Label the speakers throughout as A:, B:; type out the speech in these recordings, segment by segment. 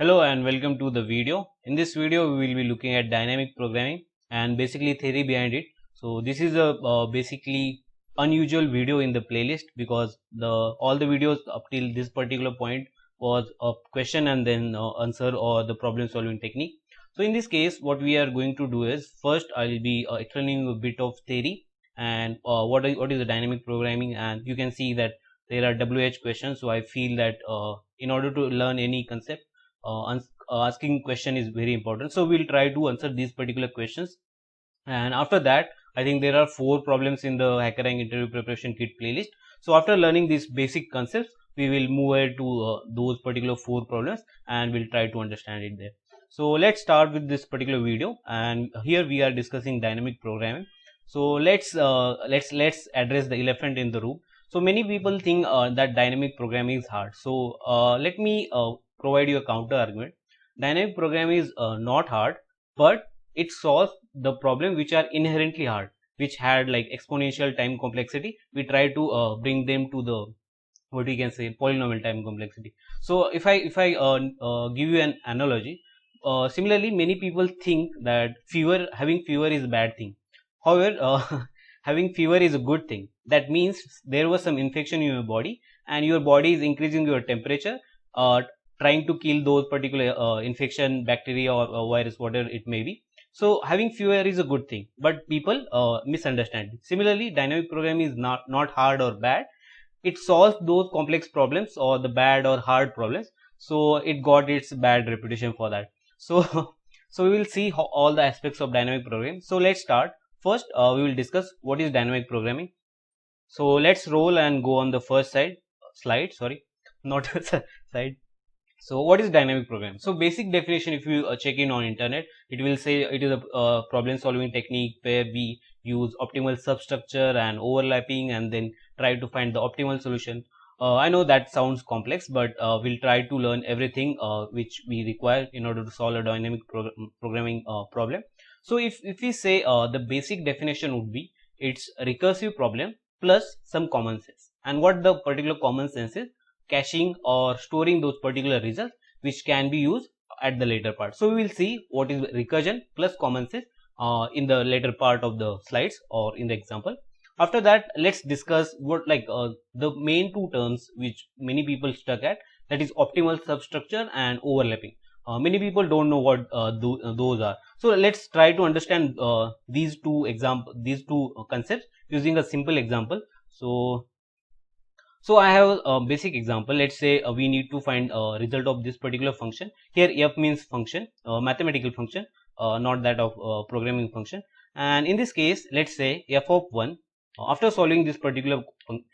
A: Hello and welcome to the video. In this video, we will be looking at dynamic programming and basically theory behind it. So this is a basically unusual video in the playlist because all the videos up till this particular point was a question and then answer or the problem solving technique. So in this case, what we are going to do is first I will be explaining a bit of theory and what is the dynamic programming, and you can see that there are WH questions. So I feel that in order to learn any concept, asking question is very important. So we'll try to answer these particular questions, and after that I think there are 4 problems in the HackerRank interview preparation kit playlist. So after learning these basic concepts, we will move ahead to those particular 4 problems and we'll try to understand it there. So let's start with this particular video, and here we are discussing dynamic programming. So let's address the elephant in the room. So many people think that dynamic programming is hard. So let me provide you a counter argument. Dynamic programming is not hard, but it solves the problem which are inherently hard, which had like exponential time complexity. We try to bring them to the, what we can say, polynomial time complexity. So if I give you an analogy, similarly many people think that having fever is a bad thing. However, having fever is a good thing. That means there was some infection in your body and your body is increasing your temperature, trying to kill those particular infection, bacteria or virus, whatever it may be. So having fever is a good thing, but people misunderstand it. Similarly, dynamic programming is not hard or bad. It solves those complex problems or the bad or hard problems. So it got its bad reputation for that. So so we will see all the aspects of dynamic programming. So let's start. First, we will discuss what is dynamic programming. So let's roll and go on the first slide. Sorry, not slide. So what is dynamic programming? So basic definition, if you check in on internet, it will say it is a problem solving technique where we use optimal substructure and overlapping and then try to find the optimal solution. I know that sounds complex, but we'll try to learn everything which we require in order to solve a dynamic programming problem. So if we say the basic definition would be, it's a recursive problem plus some common sense. And what the particular common sense is? Caching or storing those particular results which can be used at the later part. So we will see what is recursion plus common sense in the later part of the slides or in the example. After that, let's discuss what the main 2 terms which many people stuck at, that is optimal substructure and overlapping. Many people don't know what those are. So let's try to understand these two concepts using a simple example. So I have a basic example. Let's say we need to find a result of this particular function. Here f means function, mathematical function, not that of programming function. And in this case, let's say f of 1. After solving this particular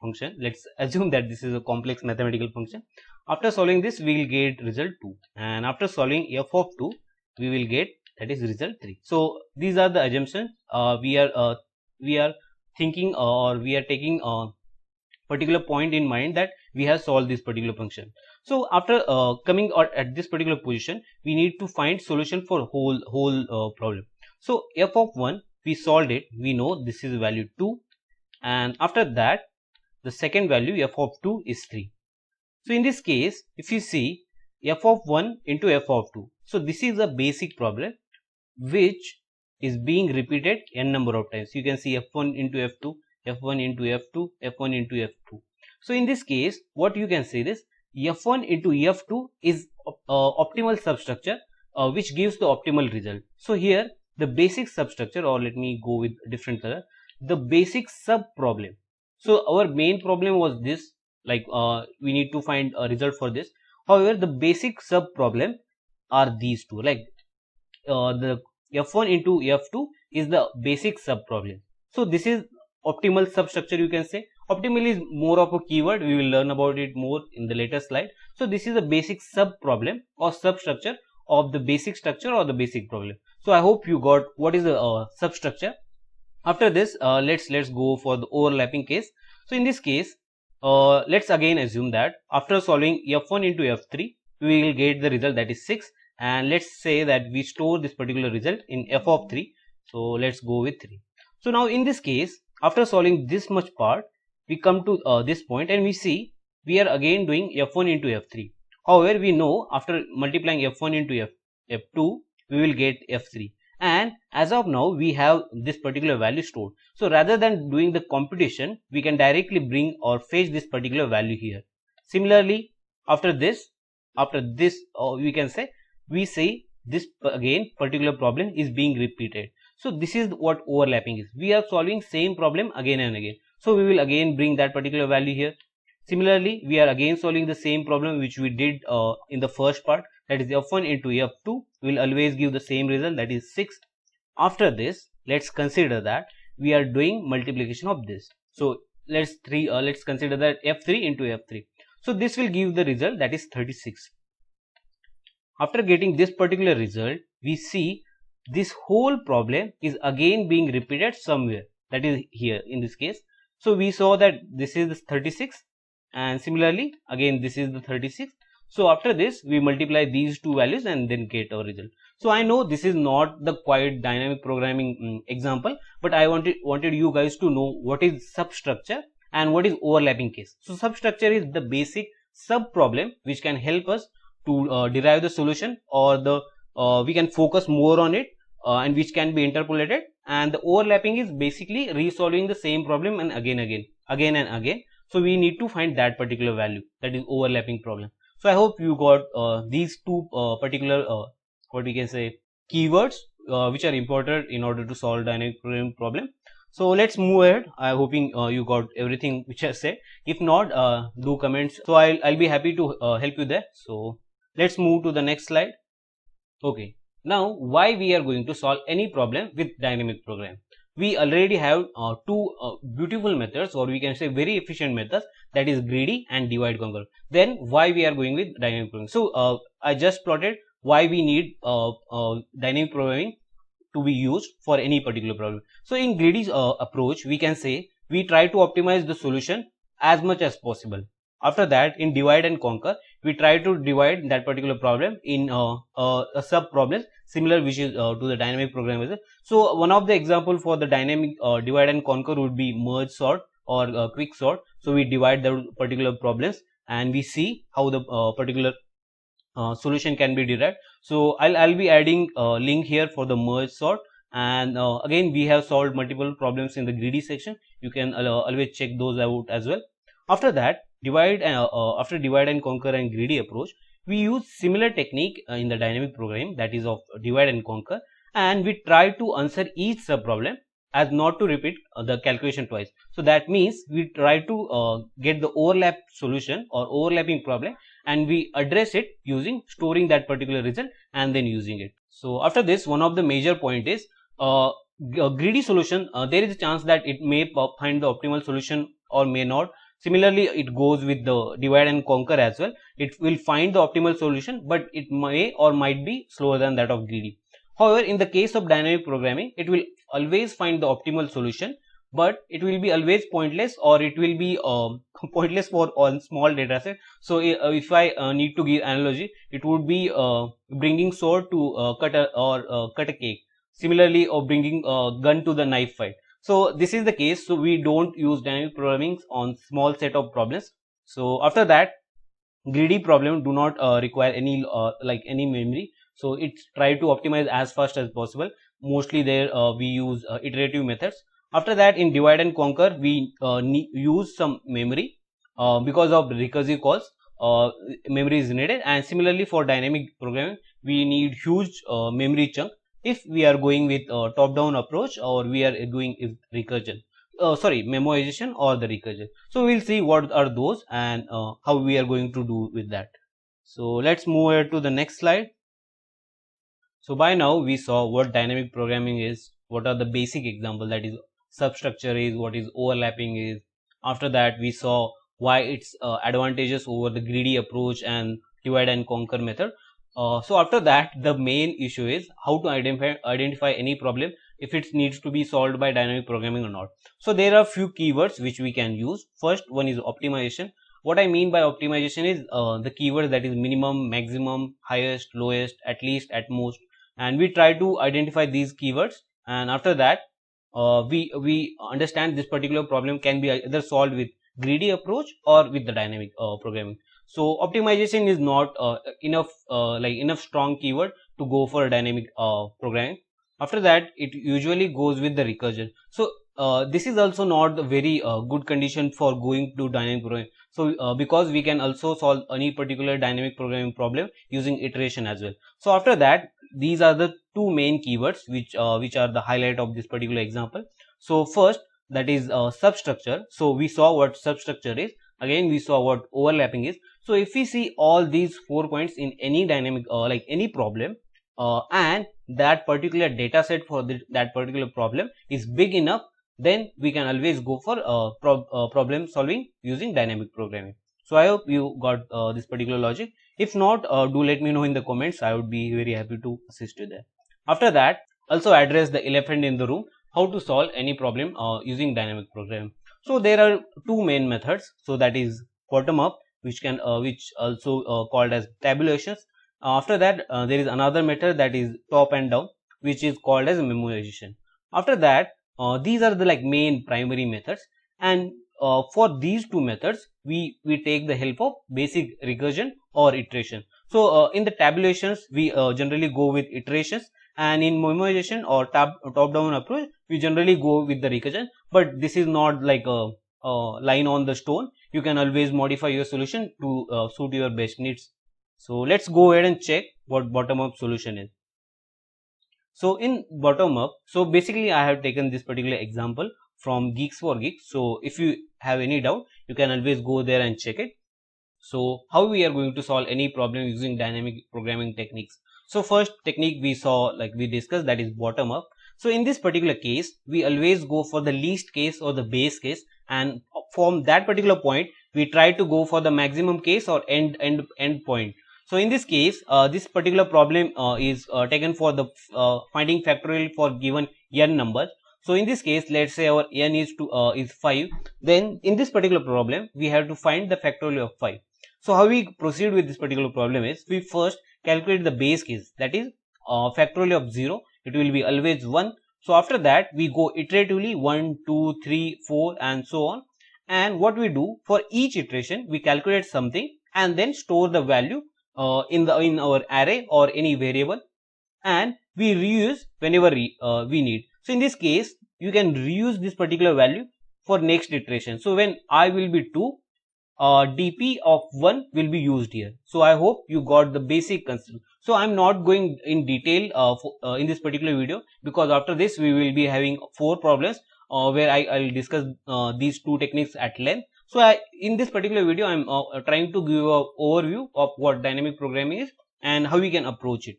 A: function, let's assume that this is a complex mathematical function. After solving this, we will get result 2, and after solving f of 2, we will get, that is, result 3. So these are the assumptions we are thinking or we are taking particular point in mind that we have solved this particular function. So after coming at this particular position, we need to find solution for whole problem. So f of 1, we solved it. We know this is value 2, and after that the second value f of 2 is 3. So in this case, if you see f of 1 into f of 2, so this is a basic problem which is being repeated n number of times. You can see f1 into f2, f1 into f2, f1 into f2. So in this case, what you can say this, f1 into f2 is optimal substructure which gives the optimal result. So here the basic substructure, or let me go with different color, the basic sub problem. So our main problem was this, like we need to find a result for this. However, the basic sub problem are these two, like the f1 into f2 is the basic sub problem. So this is optimal substructure, you can say. Optimal is more of a keyword. We will learn about it more in the later slide. So this is a basic sub problem or substructure of the basic structure or the basic problem. So I hope you got what is the substructure. After this, let's go for the overlapping case. So in this case, let's again assume that after solving f1 into f3, we will get the result, that is 6. And let's say that we store this particular result in f of 3. So let's go with 3. So now in this case, after solving this much part, we come to this point and we see we are again doing f1 into f3. However, we know after multiplying f1 into f2, we will get f3. And as of now, we have this particular value stored. So rather than doing the computation, we can directly bring or fetch this particular value here. Similarly, after this, we can say, we say this again particular problem is being repeated. So this is what overlapping is. We are solving same problem again and again. So we will again bring that particular value here. Similarly, we are again solving the same problem which we did in the first part, that is f1 into f2 will always give the same result, that is 6. After this, let's consider that we are doing multiplication of this. So let's consider that f3 into f3. So this will give the result, that is 36. After getting this particular result, we see this whole problem is again being repeated somewhere, that is here in this case. So we saw that this is the 36 and similarly again this is the 36. So after this we multiply these two values and then get our result. So I know this is not the quite dynamic programming example, but I wanted you guys to know what is substructure and what is overlapping case. So substructure is the basic sub problem which can help us to derive the solution, or the we can focus more on it and which can be interpolated. And the overlapping is basically resolving the same problem and again and again. So we need to find that particular value, that is overlapping problem. So I hope you got these two particular what we can say keywords which are important in order to solve dynamic programming problem. So let's move ahead. I'm hoping you got everything which I said. If not, do comments. So I'll be happy to help you there. So let's move to the next slide. Okay. Now, why we are going to solve any problem with dynamic programming? We already have two beautiful methods, or we can say very efficient methods, that is greedy and divide conquer. Then why we are going with dynamic programming? So I just plotted why we need dynamic programming to be used for any particular problem. So in greedy approach, we can say we try to optimize the solution as much as possible. After that, in divide and conquer, we try to divide that particular problem in a sub problems similar which is to the dynamic programming. So one of the example for the dynamic divide and conquer would be merge sort or quick sort. So we divide the particular problems and we see how the particular solution can be derived. So I'll be adding a link here for the merge sort. And again, we have solved multiple problems in the greedy section. You can always check those out as well. After that, after divide and conquer and greedy approach, we use similar technique in the dynamic programming, that is of divide and conquer, and we try to answer each sub problem as not to repeat the calculation twice. So that means we try to get the overlap solution or overlapping problem, and we address it using storing that particular result and then using it. So after this, one of the major point is a greedy solution. There is a chance that it may find the optimal solution or may not. Similarly, it goes with the divide and conquer as well. It will find the optimal solution, but it may or might be slower than that of greedy. However, in the case of dynamic programming, it will always find the optimal solution, but it will be always pointless, or it will be pointless for all small data set. So if I need to give analogy, it would be bringing sword to cut a cake. Similarly, or bringing a gun to the knife fight. So this is the case. So we don't use dynamic programming on small set of problems. So after that, greedy problem do not require any any memory. So it's try to optimize as fast as possible. Mostly there we use iterative methods. After that, in divide and conquer, we use some memory because of recursive calls. Memory is needed, and similarly for dynamic programming, we need huge memory chunk if we are going with top-down approach, or we are doing recursion. Memoization or the recursion. So we'll see what are those and how we are going to do with that. So let's move ahead to the next slide. So by now we saw what dynamic programming is, what are the basic examples, that is substructure is, what is overlapping is. After that, we saw why it's advantageous over the greedy approach and divide and conquer method. So after that, the main issue is how to identify any problem, if it needs to be solved by dynamic programming or not. So there are few keywords which we can use. First one is optimization. What I mean by optimization is the keywords, that is minimum, maximum, highest, lowest, at least, at most, and we try to identify these keywords. And after that, we understand this particular problem can be either solved with greedy approach or with the dynamic programming. So optimization is not enough enough strong keyword to go for dynamic programming. After that, it usually goes with the recursion. So this is also not a very good condition for going to dynamic programming. So because we can also solve any particular dynamic programming problem using iteration as well. So after that, these are the two main keywords which are the highlight of this particular example. So first, that is substructure. So we saw what substructure is. Again, we saw what overlapping is. So if we see all these 4 points in any dynamic like any problem, and that particular data set for that particular problem is big enough, then we can always go for problem solving using dynamic programming. So I hope you got this particular logic. If not, do let me know in the comments. I would be very happy to assist you there. After that, also address the elephant in the room, how to solve any problem using dynamic programming. So there are two main methods. So that is bottom up, which also called as tabulations. After that, there is another method, that is top and down, which is called as memoization. After that, these are the main primary methods, and for these two methods we take the help of basic recursion or iteration. So in the tabulations we generally go with iterations, and in memoization or top down approach we generally go with the recursion. But this is not like a line on the stone. You can always modify your solution to suit your best needs. So let's go ahead and check what bottom up solution is. So in bottom up, so basically I have taken this particular example from Geeks for Geeks. So if you have any doubt, you can always go there and check it. So how we are going to solve any problem using dynamic programming techniques. So first technique we saw, like we discussed, that is bottom up. So in this particular case, we always go for the least case or the base case, and from that particular point we try to go for the maximum case or end point. So in this case, this particular problem is taken for the finding factorial for given n numbers. So in this case, let's say our n is 5. Then in this particular problem, we have to find the factorial of 5. So how we proceed with this particular problem is, we first calculate the base case, that is factorial of 0. It will be always 1. So after that, we go iteratively 1, 2, 3, 4 and so on. And what we do, for each iteration, we calculate something and then store the value in our array or any variable, and we reuse whenever we need. So in this case, you can reuse this particular value for next iteration. So when I will be 2, dp of 1 will be used here. So I hope you got the basic concept. So I'm not going in detail in this particular video, because after this we will be having 4 problems where I'll discuss these two techniques at length. So in this particular video, I'm trying to give an overview of what dynamic programming is and how we can approach it.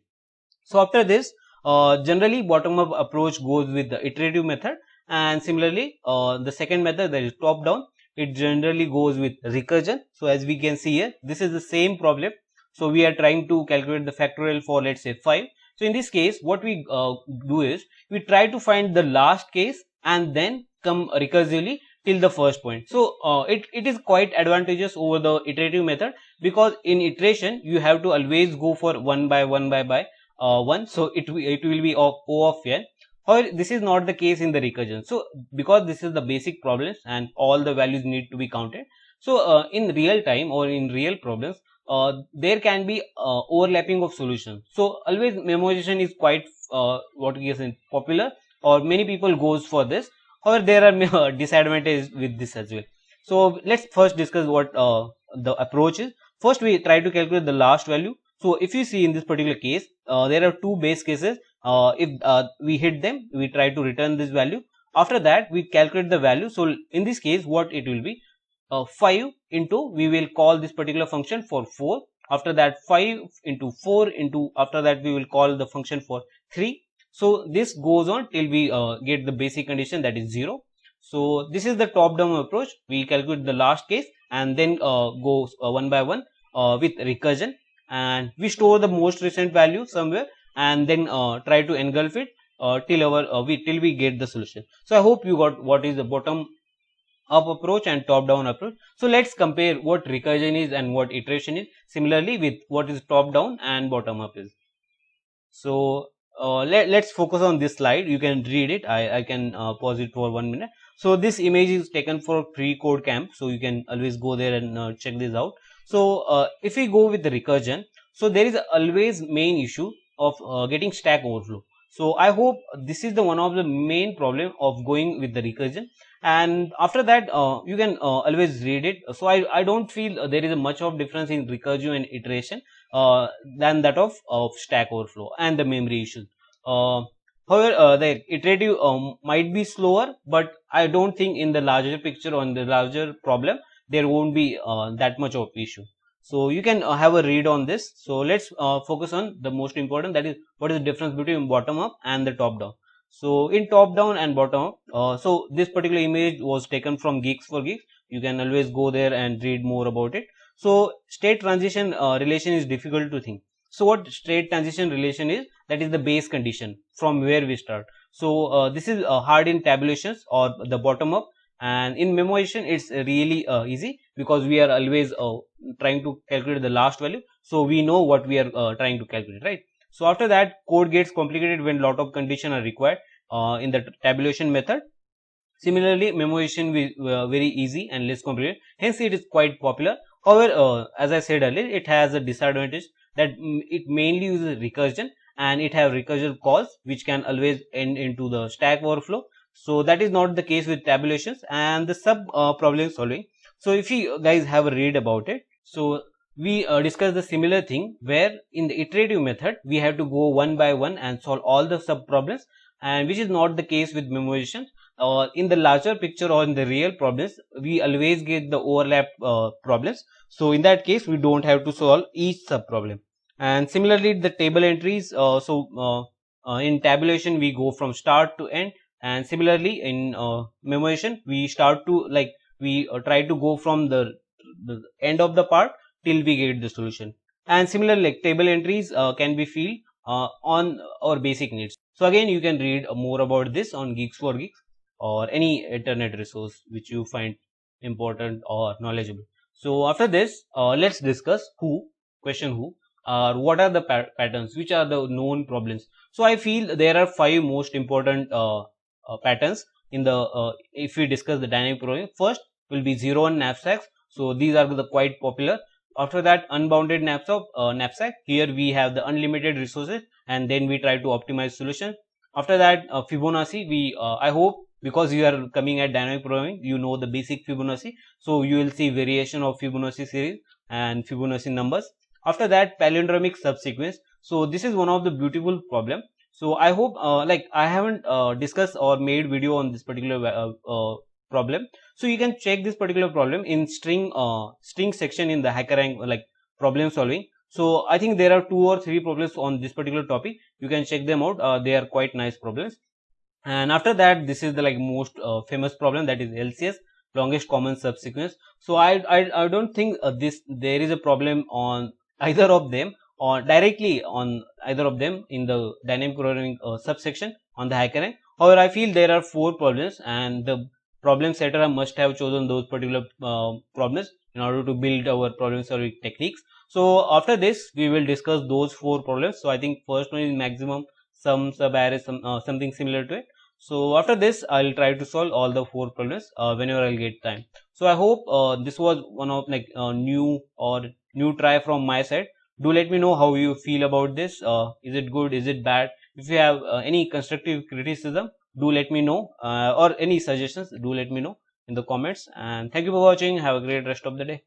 A: So after this, generally bottom up approach goes with the iterative method, and similarly the second method, that is top down, it generally goes with recursion. So as we can see here, this is the same problem. So we are trying to calculate the factorial for, let's say, 5. So in this case, what we do is, we try to find the last case and then come recursively till the first point. So it is quite advantageous over the iterative method, because in iteration you have to always go for 1 by 1 by 1. So it will be of O of n. However, this is not the case in the recursion. So because this is the basic problems and all the values need to be counted. So in real time or in real problems, there can be overlapping of solutions. So always memoization is quite what is popular, or many people goes for this. However, there are disadvantages with this as well. So let's first discuss what the approach is. First, we try to calculate the last value. So if you see in this particular case, there are two base cases. If we hit them, we try to return this value. After that, we calculate the value. So in this case, what it will be, 5 into, we will call this particular function for 4. After that, 5 into 4 into, after that we will call the function for 3. So this goes on till we get the basic condition, that is 0. So this is the top down approach. We calculate the last case and then go 1 by 1 with recursion, and we store the most recent value somewhere and then try to engulf it till we get the solution. So I hope you got what is the bottom up approach and top down approach. So let's compare what recursion is and what iteration is, similarly with what is top down and bottom up is. So let's focus on this slide. You can read it. I can pause it for 1 minute. So this image is taken for Free Code Camp, so you can always go there and check this out. So if we go with the recursion, so there is always main issue of getting stack overflow. So I hope this is the one of the main problem of going with the recursion, and after that you can always read it. So I don't feel there is a much of difference in recursion and iteration than that of stack overflow and the memory issues. However, the iterative might be slower, but I don't think in the larger picture, on the larger problem, there won't be that much of issue. So you can have a read on this. So let's focus on the most important, that is what is the difference between bottom up and the top down. So in top down and bottom up, so this particular image was taken from Geeks for Geeks. You can always go there and read more about it. So state transition relation is difficult to think. So what state transition relation is, that is the base condition from where we start. So this is hard in tabulations or the bottom up, and in memoization it's really easy because we are always trying to calculate the last value, so we know what we are trying to calculate, right? So after that, code gets complicated when lot of conditions are required in the tabulation method. Similarly, memoization is very easy and less complicated, hence it is quite popular. However, as I said earlier, it has a disadvantage that it mainly uses recursion, and it have recursion calls which can always end into the stack overflow. So that is not the case with tabulations and the sub problem solving. So if you guys have a read about it, so we discussed the similar thing where in the iterative method we have to go one by one and solve all the sub problems, and which is not the case with memoization. In the larger picture or in the real problems, we always get the overlap problems. So in that case, we don't have to solve each sub problem. And similarly, the table entries. In tabulation, we go from start to end, and similarly in memoization, we start to we try to go from the end of the part till we get the solution. And similarly, like table entries can be filled on our basic needs. So again, you can read more about this on Geeks for Geeks or any internet resource which you find important or knowledgeable. So after this, let's discuss who, what are the patterns, which are the known problems. So I feel there are 5 most important patterns in the if we discuss the dynamic programming. First will be 0-1 knapsacks. So these are the quite popular. After that, unbounded knapsack. Here we have the unlimited resources, and then we try to optimize solution. After that, Fibonacci. I hope, because you are coming at dynamic programming, you know the basic Fibonacci. So you will see variation of Fibonacci series and Fibonacci numbers. After that, palindromic subsequence. So this is one of the beautiful problem. So I hope I haven't discussed or made video on this particular problem. So you can check this particular problem in string section in the HackerRank problem solving. So I think there are 2 or 3 problems on this particular topic. You can check them out. They are quite nice problems. And after that, this is the most famous problem, that is LCS, longest common subsequence. So I don't think there is a problem on either of them, or directly on either of them in the dynamic programming subsection on the HackerRank. However, I feel there are 4 problems, and the problem setter must have chosen those particular problems in order to build our problem solving techniques. So after this, we will discuss those 4 problems. So I think first one is maximum sum sub array, something similar to it. So after this, I'll try to solve all the 4 problems whenever I'll get time. So I hope this was one of new try from my side. Do let me know how you feel about this. Is it good? Is it bad? If you have any constructive criticism, do let me know, or any suggestions, do let me know in the comments. And thank you for watching. Have a great rest of the day.